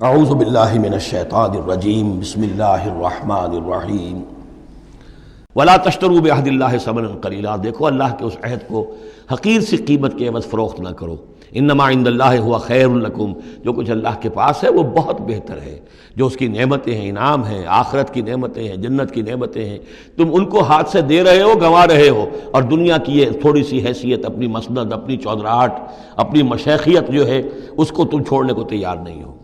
اعوذ باللہ من الشیطان الرجیم بسم اللہ الرحمن الرحیم ولا تشتروا بعہد اللہ ثمنا قلیلا، دیکھو اللہ کے اس عہد کو حقیر سی قیمت کے عوض فروخت نہ کرو۔ انما عند اللہ هو خیر لکم، جو کچھ اللہ کے پاس ہے وہ بہت بہتر ہے، جو اس کی نعمتیں ہیں، انعام ہیں، آخرت کی نعمتیں ہیں، جنت کی نعمتیں ہیں، تم ان کو ہاتھ سے دے رہے ہو، گنوا رہے ہو، اور دنیا کی یہ تھوڑی سی حیثیت، اپنی مسند، اپنی چودراہٹ، اپنی مشیخیت جو ہے اس کو تم چھوڑنے کو تیار نہیں ہو۔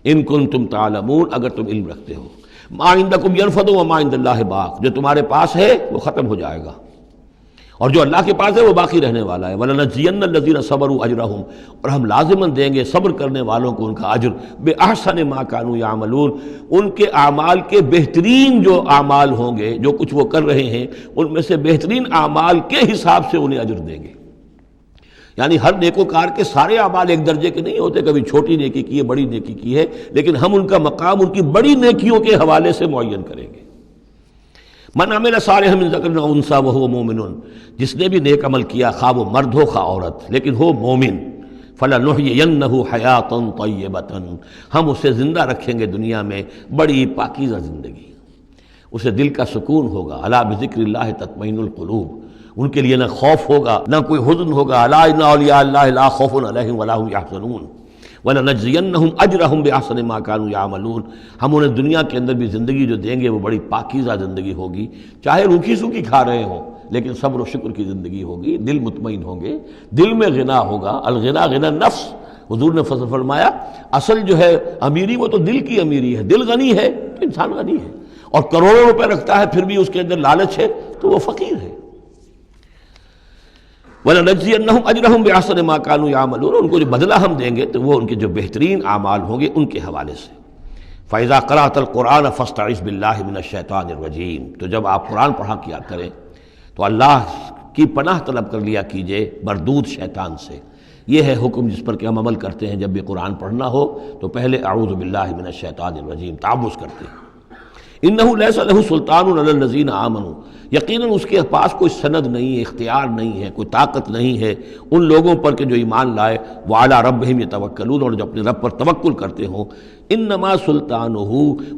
ان کنتم تعلمون، اگر تم علم رکھتے ہو۔ ما عندکم ینفد وما عند اللہ باق، جو تمہارے پاس ہے وہ ختم ہو جائے گا، اور جو اللہ کے پاس ہے وہ باقی رہنے والا ہے۔ وَلَنَجْزِيَنَّ الَّذِينَ صَبَرُوا أَجْرَهُمْ، اور ہم لازماً دیں گے صبر کرنے والوں کو ان کا اجر، بِأَحْسَنِ مَا كَانُوا يَعْمَلُونَ، ان کے اعمال کے بہترین جو اعمال ہوں گے، جو کچھ وہ کر رہے ہیں ان میں سے بہترین اعمال کے حساب سے انہیں اجر دیں گے۔ یعنی ہر نیکوکار کے سارے اعمال ایک درجے کے نہیں ہوتے، کبھی چھوٹی نیکی کی ہے، بڑی نیکی کی ہے، لیکن ہم ان کا مقام ان کی بڑی نیکیوں کے حوالے سے معین کریں گے۔ من عمل صالحا من ذکر او انثی وهو مؤمن، جس نے بھی نیک عمل کیا، خواہ وہ مرد ہو خواہ عورت، لیکن ہو مومن، فلنحیینہ حیاۃ طیبۃ، ہم اسے زندہ رکھیں گے دنیا میں بڑی پاکیزہ زندگی، اسے دل کا سکون ہوگا۔ الا بذکر اللہ تطمئن القلوب، ان کے لیے نہ خوف ہوگا نہ کوئی حزن ہوگا۔ الا ان اولیاء اللہ لا خوف علیہم ولا هم یحزنون وَلَنَجْزِيَنَّهُمْ أَجْرَهُمْ بِأَحْسَنِ مَا كَانُوا يَعْمَلُونَ، ہم انہیں دنیا کے اندر بھی زندگی جو دیں گے وہ بڑی پاکیزہ زندگی ہوگی، چاہے روکھی سوکھی کھا رہے ہوں لیکن صبر و شکر کی زندگی ہوگی، دل مطمئن ہوں گے، دل میں غنا ہوگا۔ الغنا غنا نفس، حضور نے فرمایا اصل جو ہے امیری وہ تو دل کی امیری ہے، دل غنی ہے تو انسان غنی ہے، اور کروڑوں روپے رکھتا ہے پھر بھی اس کے اندر لالچ ہے تو وہ فقیر ہے۔ وَلَنَجْزِيَنَّهُمْ أَجْرَهُمْ بِأَحْسَنِ مَا كَانُوا يَعْمَلُونَ، ان کو جو بدلہ ہم دیں گے تو وہ ان کے جو بہترین اعمال ہوں گے ان کے حوالے سے۔ فَإِذَا قَرَأْتَ الْقُرْآنَ فَاسْتَعِذْ بِاللَّهِ مِنَ الشَّيْطَانِ الرَّجِيمِ، تو جب آپ قرآن پڑھا کیا کریں تو اللہ کی پناہ طلب کر لیا کیجئے مردود شیطان سے۔ یہ ہے حکم جس پر کہ ہم عمل کرتے ہیں، جب بھی قرآن پڑھنا ہو تو پہلے اعوذ باللہ من الشیطان الرجیم تعوذ کرتے ہیں۔ انہ لیس لہ سلطان علی الذین آمنوا، یقیناً اس کے پاس کوئی سند نہیں ہے، اختیار نہیں ہے، کوئی طاقت نہیں ہے ان لوگوں پر کہ جو ایمان لائے، وعلی ربہم یتوکلون، اور جو اپنے رب پر توکل کرتے ہوں۔ انما سلطانہ،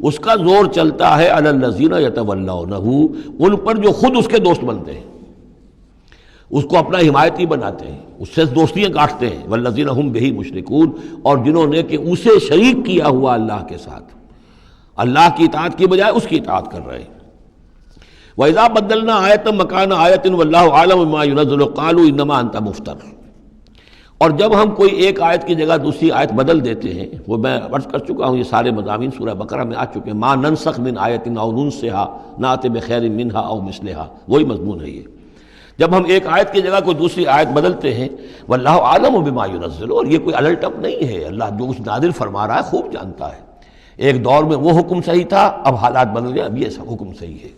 اس کا زور چلتا ہے علی الذین یتولونہ، ان پر جو خود اس کے دوست بنتے ہیں، اس کو اپنا حمایتی بناتے ہیں، اس سے دوستیاں کاٹتے ہیں۔ والذین ھم بہ مشرکون، اور جنہوں نے کہ اسے شریک کیا ہوا اللہ کے ساتھ، اللہ کی اطاعت کی بجائے اس کی اطاعت کر رہے ہیں۔ وَإِذَا بَدَّلْنَا آیَةً مَكَانَ آیَةٍ وَاللَّهُ أَعْلَمُ بِمَا يُنَزِّلُ قَالُوا إِنَّمَا أَنْتَ مُفْتَرٍ، اور جب ہم کوئی ایک آیت کی جگہ دوسری آیت بدل دیتے ہیں، وہ میں عرض کر چکا ہوں، یہ سارے مضامین سورہ بقرہ میں آ چکے ہیں، مَا نَنسَخْ مِنْ آیَةٍ أَوْ نُنْسِهَا نَأْتِ بِخَيْرٍ مِنْهَا أَوْ مِثْلِهَا، وہی مضمون ہے یہ۔ جب ہم ایک آیت کی جگہ کوئی دوسری آیت بدلتے ہیں، وَاللَّهُ أَعْلَمُ بِمَا يُنَزِّلُ، اور یہ کوئی الٹ اپ نہیں ہے، اللہ جو کچھ نازل فرما رہا ہے خوب جانتا ہے۔ ایک دور میں وہ حکم صحیح تھا، اب حالات بدل گئے، اب یہ حکم صحیح ہے۔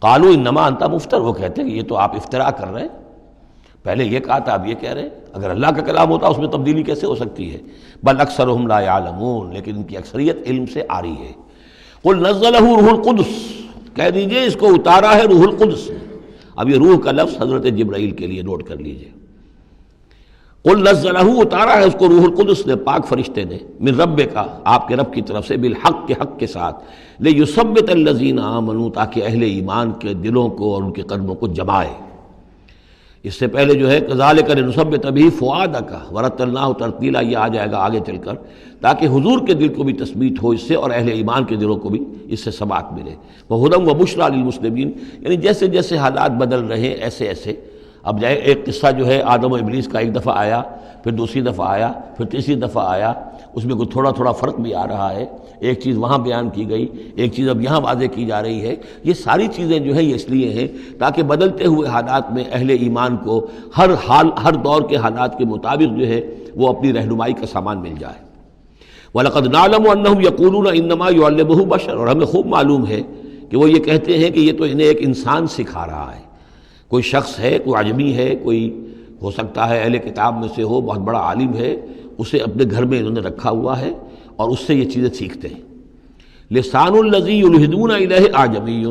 قالوا انما انت مفتر، وہ کہتے ہیں کہ یہ تو آپ افتراء کر رہے ہیں، پہلے یہ کہا تھا اب یہ کہہ رہے ہیں، اگر اللہ کا کلام ہوتا اس میں تبدیلی کیسے ہو سکتی ہے؟ بل اکثرهم لا يعلمون، لیکن ان کی اکثریت علم سے آ رہی ہے۔ قل نزلہ روح القدس، کہہ دیجئے اس کو اتارا ہے روح القدس۔ اب یہ روح کا لفظ حضرت جبرائیل کے لیے نوٹ کر لیجئے۔ قل نزلہ، اتارا ہے اس کو روح القدس نے، پاک فرشتے نے، من ربک، آپ کے رب کی طرف سے، بالحق، کے حق کے ساتھ، لیثبت الذین آمنوا، تاکہ اہل ایمان کے دلوں کو اور ان کے قدموں کو جمائے۔ اس سے پہلے جو ہے کذالک لنثبت بہ فؤادک ورتلناہ ترتیلا، یہ آ جائے گا آگے چل کر، تاکہ حضور کے دل کو بھی تثبیت ہو اس سے، اور اہل ایمان کے دلوں کو بھی اس سے ثبات ملے۔ وہدی وبشریٰ للمسلمین، یعنی جیسے جیسے حالات بدل رہے ہیں ایسے ایسے، اب جائے ایک قصہ جو ہے آدم و ابلیس کا ایک دفعہ آیا، پھر دوسری دفعہ آیا، پھر تیسری دفعہ آیا، اس میں کوئی تھوڑا تھوڑا فرق بھی آ رہا ہے، ایک چیز وہاں بیان کی گئی، ایک چیز اب یہاں واضح کی جا رہی ہے۔ یہ ساری چیزیں جو ہیں یہ اس لیے ہیں تاکہ بدلتے ہوئے حالات میں اہل ایمان کو ہر حال، ہر دور کے حالات کے مطابق جو ہے وہ اپنی رہنمائی کا سامان مل جائے۔ وَلَقَدْ نَعْلَمُ أَنَّهُمْ يَقُولُونَ إِنَّمَا يُعَلِّمُهُ بَشَرٌ، اور ہمیں خوب معلوم ہے کہ وہ یہ کہتے ہیں کہ یہ تو انہیں ایک انسان سکھا رہا ہے، کوئی شخص ہے، کوئی عجمی ہے، کوئی ہو سکتا ہے اہل کتاب میں سے ہو، بہت بڑا عالم ہے، اسے اپنے گھر میں انہوں نے رکھا ہوا ہے اور اس سے یہ چیزیں سیکھتے ہیں۔ لسان الذی یلحدون الیہ اعجمی،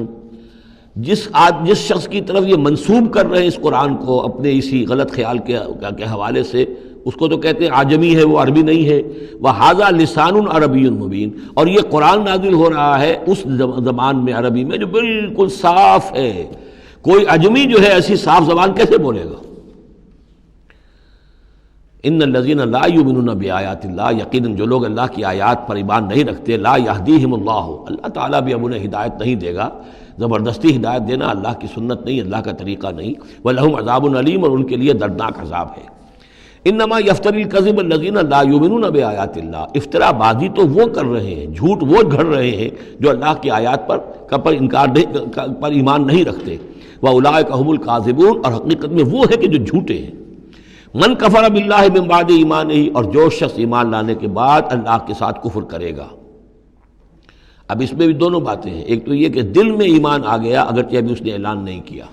جس شخص کی طرف یہ منسوب کر رہے ہیں اس قرآن کو اپنے اسی غلط خیال کے حوالے سے، اس کو تو کہتے ہیں عجمی ہے، وہ عربی نہیں ہے. وَهَذَا لِسَانٌ عَرَبِيٌّ مُبِينٌ، اور یہ قرآن نازل ہو رہا ہے اس زبان میں، عربی میں، جو بالکل صاف ہے. کوئی عجمی جو ہے ایسی صاف زبان کیسے بولے گا؟ ان الذین لا یؤمنون بآیات اللہ، یقیناً جو لوگ اللہ کی آیات پر ایمان نہیں رکھتے، لا یہدیہم اللہ، اللہ تعالیٰ بھی اب انہیں ہدایت نہیں دے گا. زبردستی ہدایت دینا اللہ کی سنت نہیں، اللہ کا طریقہ نہیں. وَلَهُمْ عَذَابٌ عَلِيمٌ، اور ان کے لیے دردناک عذاب ہے. انما یفتری الکذب الذین لا یؤمنون بآیات اللہ، افطرا بازی تو وہ کر رہے ہیں، جھوٹ وہ گھڑ رہے ہیں جو اللہ کی آیات پر ایمان نہیں رکھتے. وَأُولَٰئِکَ هُمُ الْكَاذِبُونَ، اور حقیقت میں وہ ہے کہ جو جھوٹے ہیں. من کفر باللہ من بعد ایمانہ، اور جو شخص ایمان لانے کے بعد اللہ کے ساتھ کفر کرے گا. اب اس میں بھی دونوں باتیں ہیں. ایک تو یہ کہ دل میں ایمان آ گیا، اگرچہ ابھی اس نے اعلان نہیں کیا،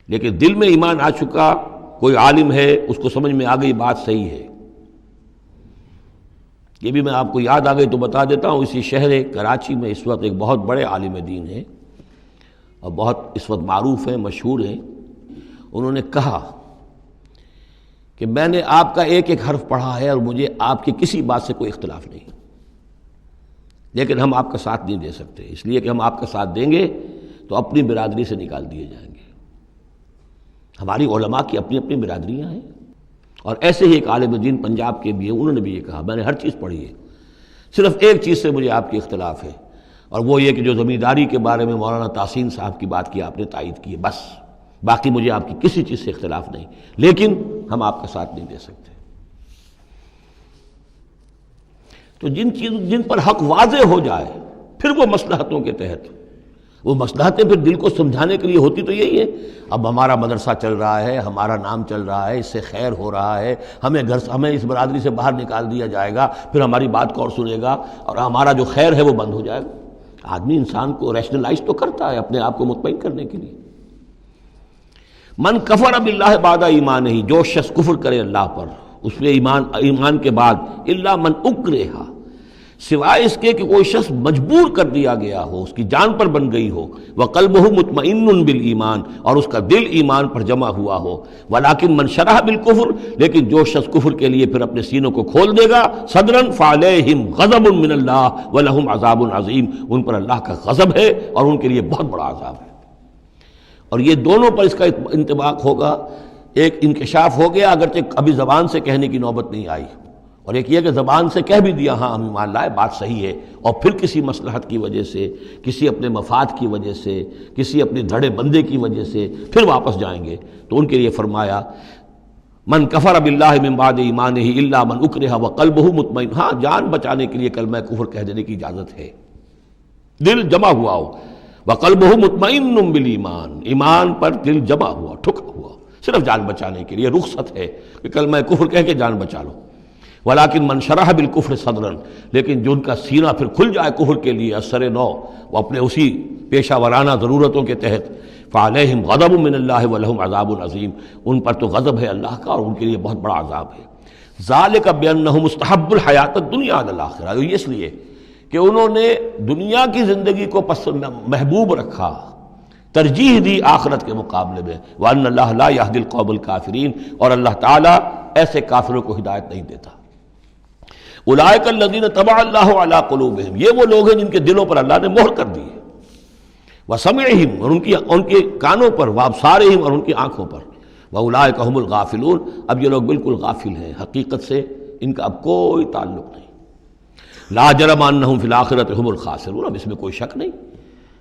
لیکن دل میں ایمان آ چکا، کوئی عالم ہے اس کو سمجھ میں آ گئی بات صحیح ہے. یہ بھی میں آپ کو یاد آ گئی تو بتا دیتا ہوں. اسی شہر کراچی میں اس وقت ایک بہت بڑے عالم دین ہیں اور بہت اس وقت معروف ہیں، مشہور ہیں. انہوں نے کہا کہ میں نے آپ کا ایک ایک حرف پڑھا ہے اور مجھے آپ کی کسی بات سے کوئی اختلاف نہیں، لیکن ہم آپ کا ساتھ نہیں دے سکتے، اس لیے کہ ہم آپ کا ساتھ دیں گے تو اپنی برادری سے نکال دیے جائیں گے. ہماری علماء کی اپنی اپنی برادریاں ہیں. اور ایسے ہی ایک عالم دین پنجاب کے بھی ہیں، انہوں نے بھی یہ کہا میں نے ہر چیز پڑھی ہے، صرف ایک چیز سے مجھے آپ کی اختلاف ہے، اور وہ یہ کہ جو زمینداری کے بارے میں مولانا تحسین صاحب کی بات کی آپ نے تائید کی ہے، بس باقی مجھے آپ کی کسی چیز سے اختلاف نہیں، لیکن ہم آپ کا ساتھ نہیں دے سکتے. تو جن پر حق واضح ہو جائے پھر وہ مصلحتوں کے تحت، وہ مصلحتیں پھر دل کو سمجھانے کے لیے ہوتی تو یہی ہے. اب ہمارا مدرسہ چل رہا ہے، ہمارا نام چل رہا ہے، اس سے خیر ہو رہا ہے، ہمیں اس برادری سے باہر نکال دیا جائے گا، پھر ہماری بات کو اور سنے گا اور ہمارا جو خیر ہے وہ بند ہو جائے گا. آدمی انسان کو ریشنلائز تو کرتا ہے اپنے آپ کو مطمئن کرنے کے لیے. من کفر باللہ بعد ایمانہ، جو شخص کفر کرے اللہ پر اس میں ایمان کے بعد، الا من اکرہ، سوائے اس کے کہ کوئی شخص مجبور کر دیا گیا ہو، اس کی جان پر بن گئی ہو. وقلبہ مطمئن بالایمان، اور اس کا دل ایمان پر جمع ہوا ہو. ولکن من شرح بالکفر، لیکن جو شخص کفر کے لیے پھر اپنے سینوں کو کھول دے گا، صدرا فعلیہم غضب من اللہ ولہم عذاب عظیم، ان پر اللہ کا غضب ہے اور ان کے لیے بہت بڑا عذاب ہے. اور یہ دونوں پر اس کا انطباق ہوگا. ایک انکشاف ہو گیا، اگرچہ ابھی زبان سے کہنے کی نوبت نہیں آئی، اور ایک یہ کہ زبان سے کہہ بھی دیا ہاں ہم ایمان لائے، بات صحیح ہے، اور پھر کسی مصلحت کی وجہ سے، کسی اپنے مفاد کی وجہ سے، کسی اپنے دھڑے بندے کی وجہ سے پھر واپس جائیں گے. تو ان کے لیے فرمایا من کفر باللہ من بعد ایمانہ الا من اکرہ وقلبہ مطمئن، ہاں جان بچانے کے لیے کلمہ کفر کہہ دینے کی اجازت ہے، دل جمع ہوا ہو. وقلبہ مطمئن بالایمان، ایمان پر دل جمع ہوا، ٹھکا ہوا، صرف جان بچانے کے لیے رخصت ہے کہ کلمہ کفر کہہ کے جان بچا لو. ولیکن من شرح بالکفر صدرا، لیکن جو ان کا سینہ پھر کھل جائے کفر کے لیے اثر نو، وہ اپنے اسی پیشہ ورانہ ضرورتوں کے تحت، فعلیہم غضب من اللہ ولہم عذاب عظیم، ان پر تو غضب ہے اللہ کا اور ان کے لیے بہت بڑا عذاب ہے. ذالک بانہم مستحب الحیات الدنیا علی الاخرہ، یہ اس لیے کہ انہوں نے دنیا کی زندگی کو محبوب رکھا، ترجیح دی آخرت کے مقابلے میں. وان اللہ لا یہدی القوم الکافرین، اور اللہ تعالیٰ ایسے کافروں کو ہدایت نہیں دیتا. اولئک الذین طبع اللہ علی قلوبہم، یہ وہ لوگ ہیں جن کے دلوں پر اللہ نے مہر کر دی ہے. وسمعہم، اور ان کے کانوں پر، وابصارہم، اور ان کی آنکھوں پر. واولئک هم الغافلون، اب یہ لوگ بالکل غافل ہیں، حقیقت سے ان کا اب کوئی تعلق نہیں. لا جرم انہم فی الآخرۃ هم الخاسرون، اب اس میں کوئی شک نہیں،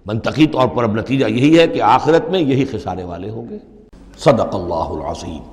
منطقی طور پر اب نتیجہ یہی ہے کہ آخرت میں یہی خسارے والے ہوں گے. صدق اللہ العظیم.